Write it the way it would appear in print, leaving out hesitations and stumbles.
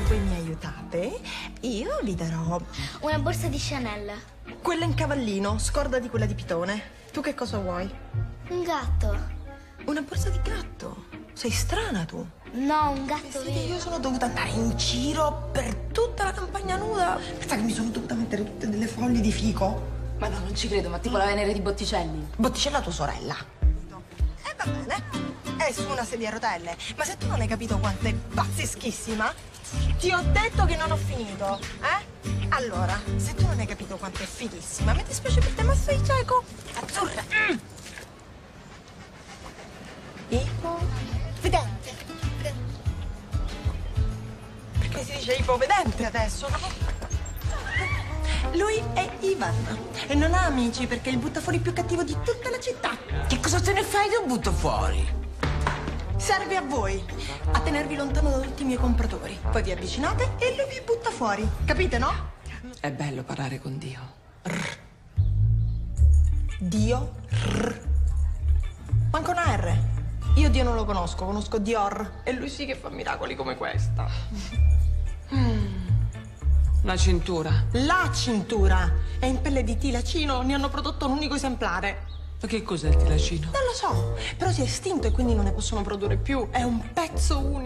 voi mi aiutate, io vi darò Una borsa di Chanel. quella in cavallino, scorda di quella di Pitone. Tu che cosa vuoi? Un gatto. Una borsa di gatto? Sei strana tu. No, un gatto Vedi, io vero. sono dovuta andare in giro per tutta la campagna nuda. Pensa che mi sono dovuta mettere tutte delle foglie di fico. Ma no, non ci credo, ma tipo la Venere di Botticelli. Botticella tua sorella. E va bene, è su una sedia a rotelle. Ma se tu non hai capito quanto è pazzeschissima, ti ho detto che non ho finito, eh? Allora, se tu non hai capito quanto è fighissima, mi dispiace per te, ma sei cieco. Azzurra. Ipovedente. Perché si dice ipovedente adesso, no? Lui è Ivan e non ha amici perché è il buttafuori più cattivo di tutta la città. Che cosa te ne fai di un buttafuori? Serve a voi, a tenervi lontano da tutti i miei compratori. Poi vi avvicinate e lui vi butta fuori. Capite, no? È bello parlare con Dio. Dio. Manca una R. Io Dio non lo conosco, conosco Dior. E lui sì che fa miracoli come questa. La cintura. La cintura è in pelle di tilacino, ne hanno prodotto un unico esemplare. Ma che cos'è il tilacino? Non lo so, però si è estinto e quindi non ne possono produrre più. È un pezzo unico.